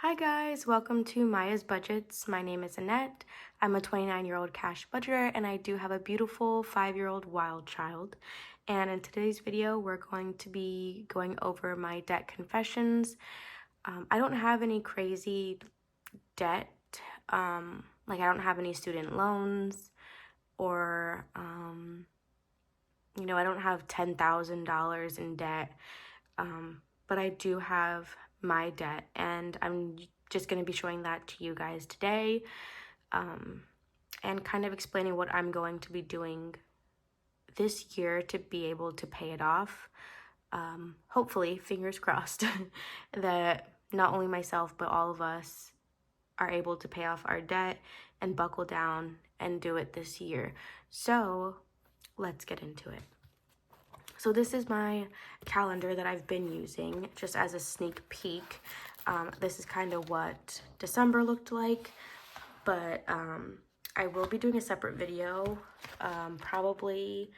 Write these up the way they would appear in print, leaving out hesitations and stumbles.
Hi guys, welcome to Maya's Budgets. My name is Annette. I'm a 29-year-old cash budgeter and I do have a beautiful 5-year-old wild child. And in today's video, we're going to be going over my debt confessions. I don't have any crazy debt, like I don't have any student loans or, I don't have $10,000 in debt, but I do have my debt, and I'm just going to be showing that to you guys today, and kind of explaining what I'm going to be doing this year to be able to pay it off. Hopefully, fingers crossed, that not only myself but all of us are able to pay off our debt and buckle down and do it this year. So let's get into it. So this is my calendar that I've been using just as a sneak peek. This is kind of what December looked like, but I will be doing a separate video probably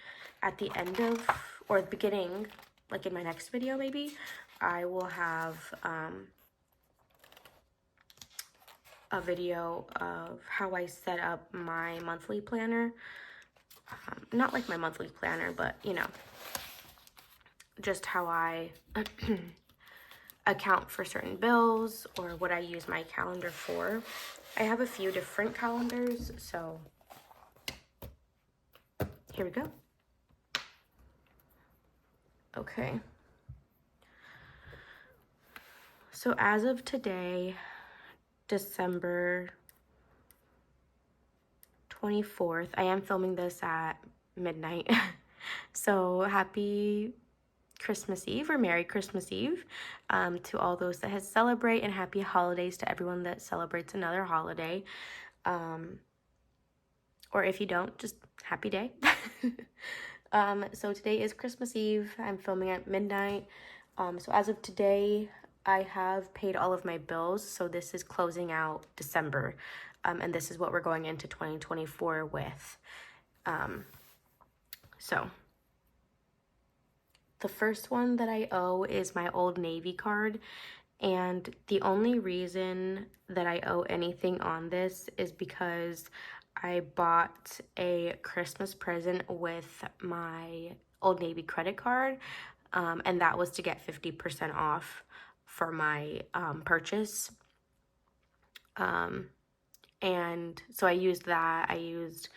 at the end of, or the beginning, like in my next video maybe. I will have a video of how I set up my monthly planner. Not like my monthly planner, but just how I account for certain bills or what I use my calendar for. I have a few different calendars, so here we go. Okay. So as of today, December 24th, I am filming this at midnight. So happy Christmas Eve or Merry Christmas Eve to all those that has celebrate, and happy holidays to everyone that celebrates another holiday. Or if you don't, just happy day. So today is Christmas Eve. I'm filming at midnight. So as of today, I have paid all of my bills. So this is closing out December. And this is what we're going into 2024 with. So the first one that I owe is my Old Navy card. And the only reason that I owe anything on this is because I bought a Christmas present with my Old Navy credit card, and that was to get 50% off for my purchase. And so I used that. I used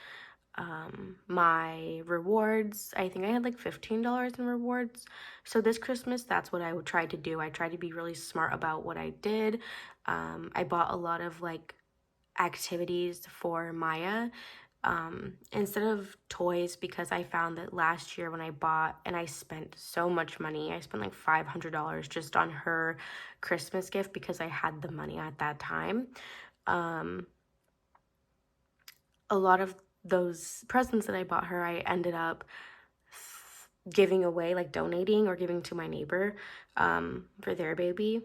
my rewards. I think I had like $15 in rewards. So this Christmas, that's what I would try to do. I tried to be really smart about what I did. I bought a lot of like activities for Maya instead of toys, because I found that last year when I bought, and I spent so much money, I spent like $500 just on her Christmas gift because I had the money at that time. A lot of those presents that I bought her, I ended up giving away, like donating or giving to my neighbor for their baby,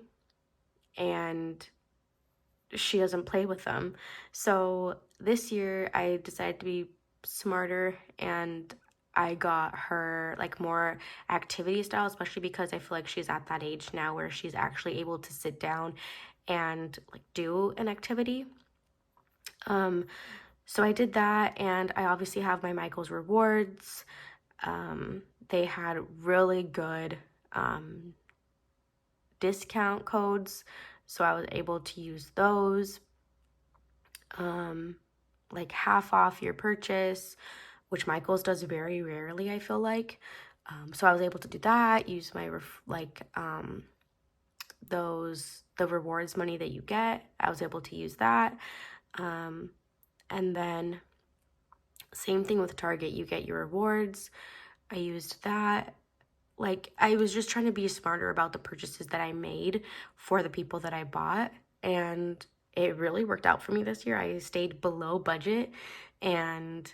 and she doesn't play with them. So this year I decided to be smarter, and I got her like more activity style, especially because I feel like she's at that age now where she's actually able to sit down and like do an activity. So I did that, and I obviously have my Michael's rewards. They had really good discount codes, so I was able to use those. Like half off your purchase, which Michael's does very rarely, I feel like. So I was able to do that, use my the rewards money that you get. I was able to use that. And then same thing with Target, you get your rewards. I used that. Like, I was just trying to be smarter about the purchases that I made for the people that I bought, and it really worked out for me this year. I stayed below budget, and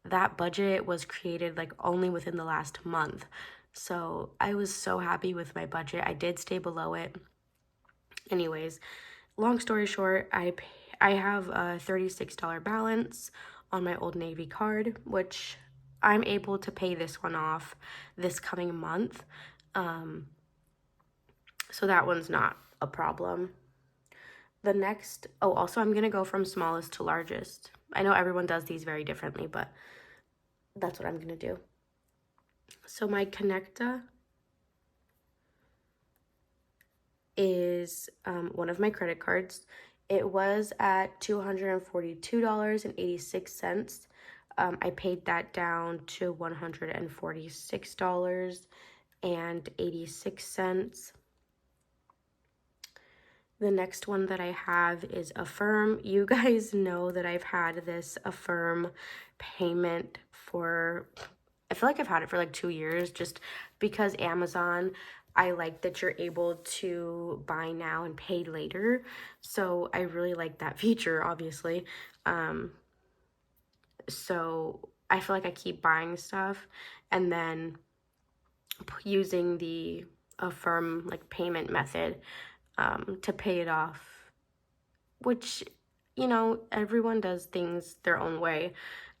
that budget was created like only within the last month. So I was so happy with my budget. I did stay below it. Anyways, long story short, I have a $36 balance on my Old Navy card, which I'm able to pay this one off this coming month. So that one's not a problem. the next, oh, also I'm going to go from smallest to largest. I know everyone does these very differently, but that's what I'm going to do. So my Connecta is one of my credit cards. It was at $242.86. I paid that down to $146.86. The next one that I have is Affirm. You guys know that I've had this Affirm payment for, I feel like I've had it for like 2 years, just because Amazon, I like that you're able to buy now and pay later. So I really like that feature, obviously. So I feel like I keep buying stuff and then using the Affirm like payment method to pay it off, which, you know, everyone does things their own way.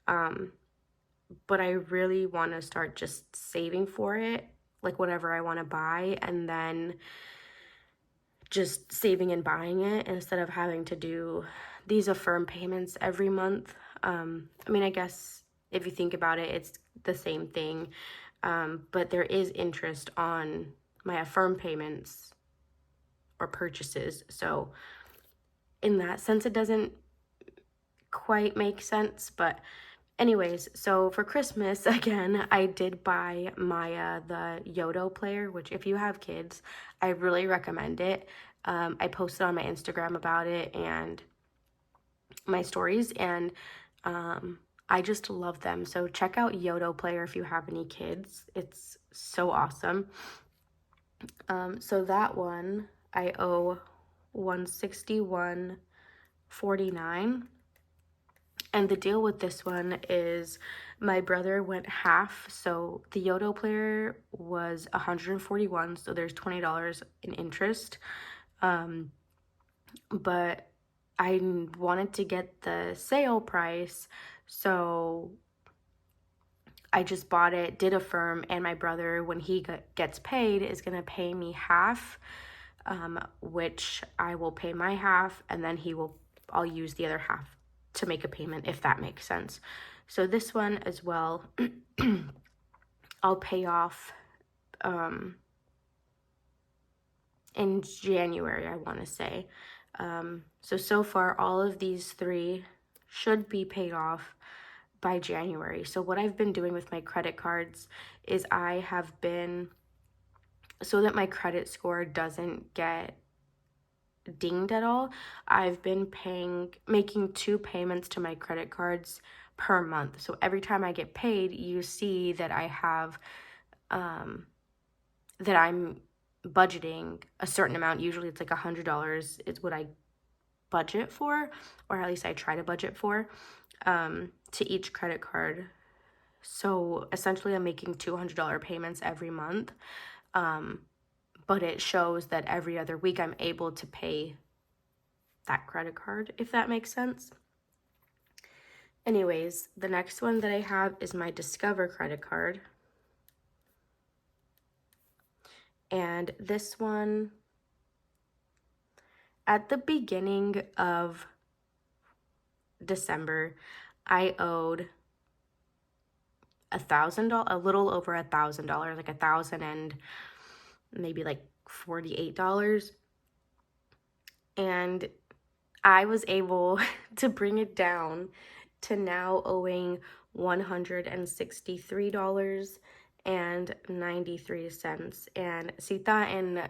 But I really want to start just saving for it, like whatever I want to buy, and then just saving and buying it instead of having to do these Affirm payments every month. I mean, I guess if you think about it, it's the same thing, but there is interest on my Affirm payments or purchases. So in that sense, it doesn't quite make sense, but anyways, so for Christmas, again, I did buy Maya the Yodo player, which if you have kids, I really recommend it. I posted on my Instagram about it and my stories, and I just love them. So check out Yodo player if you have any kids. It's so awesome. So that one, I owe $161.49. And the deal with this one is my brother went half. So the Yodo player was $141, so there's $20 in interest. But I wanted to get the sale price, so I just bought it, did Affirm, and my brother, when he gets paid, is going to pay me half, which I will pay my half, and then I'll use the other half to make a payment, if that makes sense. So this one as well, I'll pay off in January, I want to say. So far, all of these three should be paid off by January. So what I've been doing with my credit cards is I have been, so that my credit score doesn't get dinged at all, I've been making 2 payments to my credit cards per month. So every time I get paid, you see that I have, that I'm budgeting a certain amount. Usually it's like $100 is what I budget for, or at least I try to budget for, to each credit card. So essentially I'm making $200 payments every month. But it shows that every other week I'm able to pay that credit card, if that makes sense. Anyways, the next one that I have is my Discover credit card. And this one, at the beginning of December, I owed $1,000, a little over $1,000, like $1,000 and maybe like $48. And I was able to bring it down to now owing $163.93. And Sita, in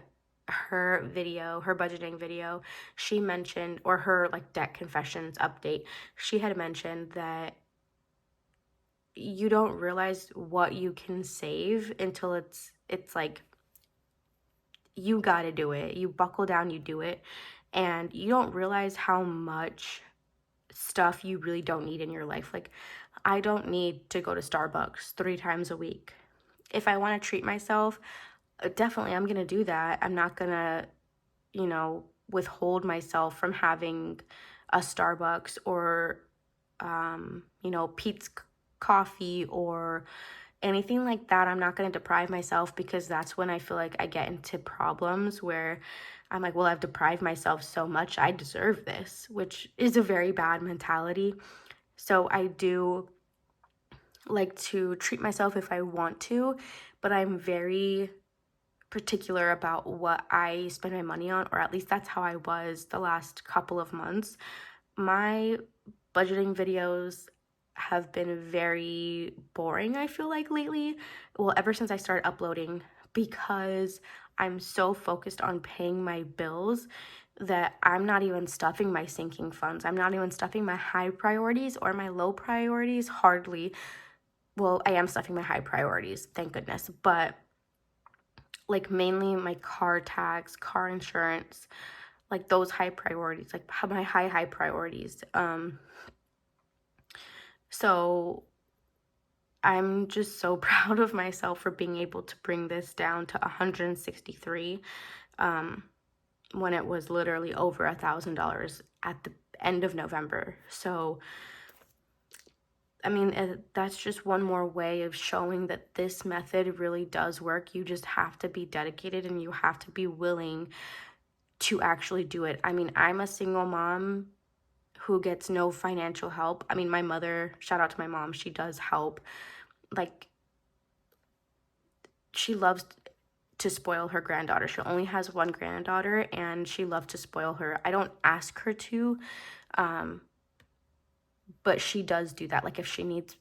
her video, her budgeting video, she mentioned, or her like debt confessions update, she had mentioned that you don't realize what you can save until it's like you got to do it. You buckle down, you do it, and you don't realize how much stuff you really don't need in your life. Like, I don't need to go to Starbucks 3 times a week. If I want to treat myself, definitely I'm going to do that. I'm not going to, withhold myself from having a Starbucks or, Pete's Coffee or anything like that. I'm not going to deprive myself, because that's when I feel like I get into problems where I'm like, well, I've deprived myself so much, I deserve this, which is a very bad mentality. So I do like to treat myself if I want to, but I'm very particular about what I spend my money on, or at least that's how I was the last couple of months. My budgeting videos have been very boring, I feel like, lately. Well, ever since I started uploading, because I'm so focused on paying my bills that I'm not even stuffing my sinking funds. I'm not even stuffing my high priorities or my low priorities, hardly. Well, I am stuffing my high priorities, thank goodness, but like mainly my car tax, car insurance, like those high priorities, like my high priorities. So I'm just so proud of myself for being able to bring this down to 163 when it was literally over $1,000 at the end of November. So I mean, that's just one more way of showing that this method really does work. You just have to be dedicated and you have to be willing to actually do it. I mean, I'm a single mom who gets no financial help. I mean, my mother, shout out to my mom, she does help. Like, she loves to spoil her granddaughter. She only has one granddaughter and she loves to spoil her. I don't ask her to, but she does do that. Like, if she needs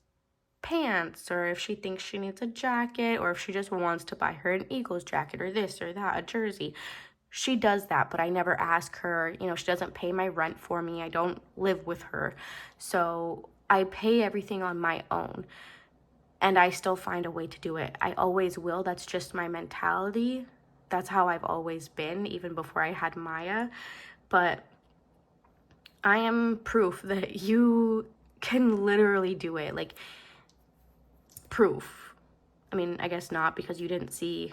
pants, or if she thinks she needs a jacket, or if she just wants to buy her an Eagles jacket or this or that, a jersey, she does that. But I never ask her, you know, she doesn't pay my rent for me. I don't live with her. So I pay everything on my own and I still find a way to do it. I always will. That's just my mentality. That's how I've always been, even before I had Maya. But I am proof that you can literally do it. Like, proof. I mean, I guess not, because you didn't see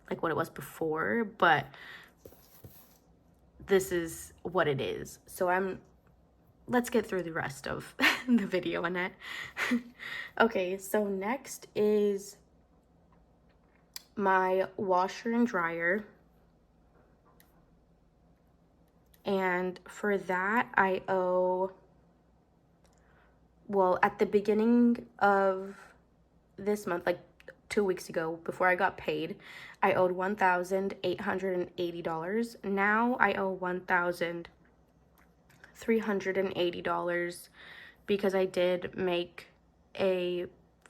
like what it was before, but this is what it is. So let's get through the rest of the video, Annette. Okay, so next is my washer and dryer. And for that, I owe, well, at the beginning of this month, like 2 weeks ago, before I got paid, I owed $1,880. Now I owe $1,380 because I did make a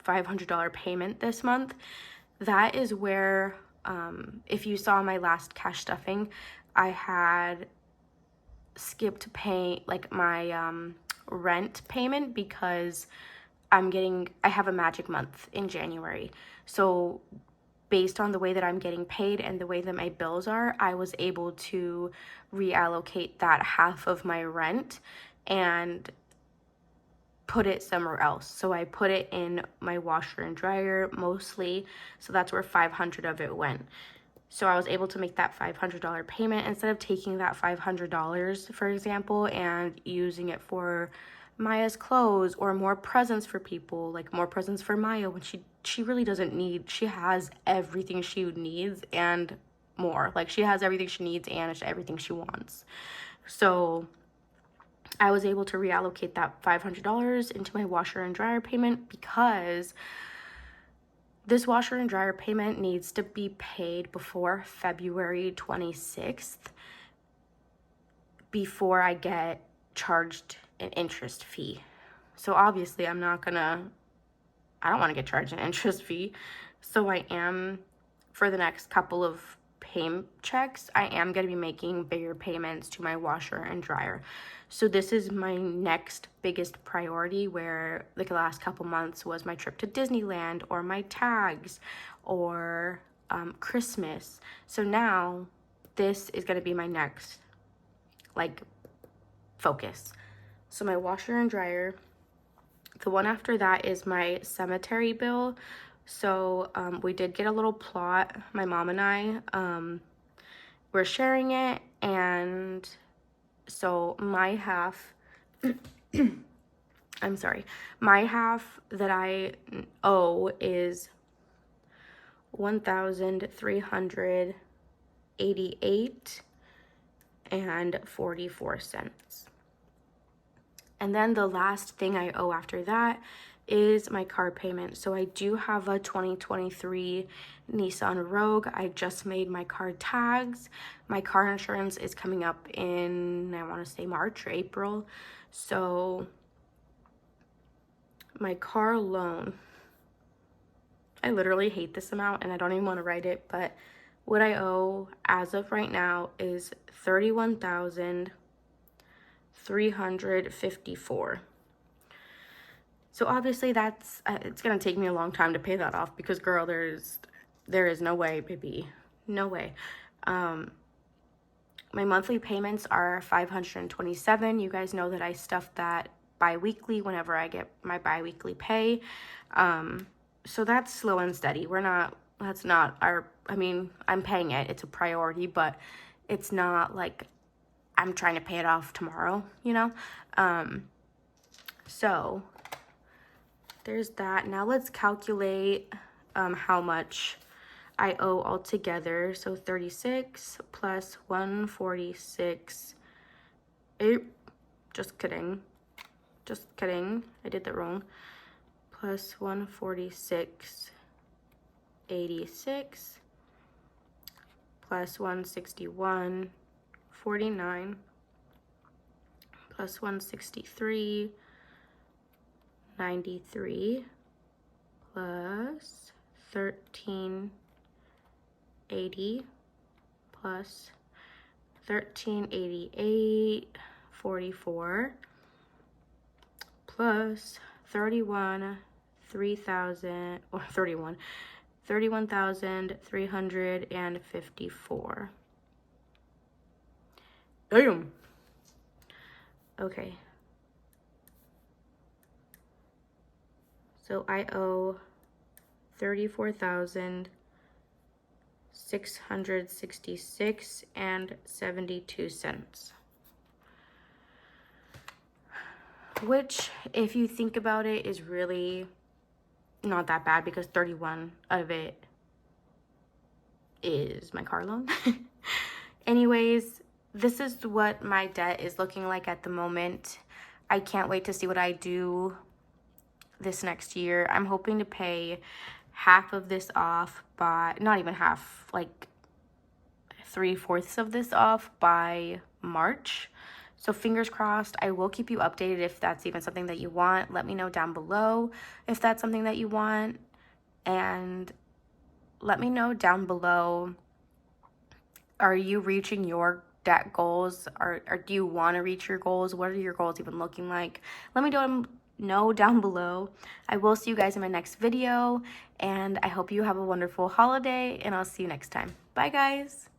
$500 payment this month. That is where, if you saw my last cash stuffing, I had skipped paying like my rent payment because I have a magic month in January. So based on the way that I'm getting paid and the way that my bills are, I was able to reallocate that half of my rent and put it somewhere else. So I put it in my washer and dryer mostly. So that's where 500 of it went. So I was able to make that $500 payment instead of taking that $500, for example, and using it for Maya's clothes or more presents for people, like more presents for Maya when she really doesn't need, she has everything she needs and more. Like, she has everything she needs and everything she wants. So I was able to reallocate that $500 into my washer and dryer payment because this washer and dryer payment needs to be paid before February 26th before I get charged an interest fee. So obviously I don't want to get charged an interest fee. So I am, for the next couple of paychecks, I am going to be making bigger payments to my washer and dryer. So this is my next biggest priority, where like the last couple months was my trip to Disneyland or my tags or Christmas. So now this is going to be my next like focus. So my washer and dryer. The one after that is my cemetery bill. So we did get a little plot, my mom and I. We're sharing it, and so my half, I'm sorry, my half that I owe is $1,300. $88.44. And then the last thing I owe after that is my car payment. So I do have a 2023 Nissan Rogue. I just made my car tags. My car insurance is coming up in, I want to say March or April. So my car loan, I literally hate this amount and I don't even want to write it, but what I owe as of right now is $31,354. So obviously that's, it's gonna take me a long time to pay that off because girl, there is no way, baby, no way. My monthly payments are $527. You guys know that I stuff that bi-weekly whenever I get my bi-weekly pay. So that's slow and steady. That's not our, I mean, I'm paying it, it's a priority, but it's not like I'm trying to pay it off tomorrow, you know? So there's that. Now let's calculate how much I owe altogether. So 36 plus 146. Just kidding. I did that wrong. Plus 146.86 plus 161.49 plus 163.93 plus 1380 plus 1388.44 plus 31,354. Damn. Okay. So I owe $34,666.72. Which, if you think about it, is really not that bad because 31 of it is my car loan. Anyways, this is what my debt is looking like at the moment. I can't wait to see what I do this next year. I'm hoping to pay half of this off by, not even half, like 3/4 of this off by March. So fingers crossed. I will keep you updated if that's even something that you want. Let me know down below if that's something that you want. And let me know down below, are you reaching your debt goals? Or do you want to reach your goals? What are your goals even looking like? Let me know down below. I will see you guys in my next video. And I hope you have a wonderful holiday. And I'll see you next time. Bye, guys.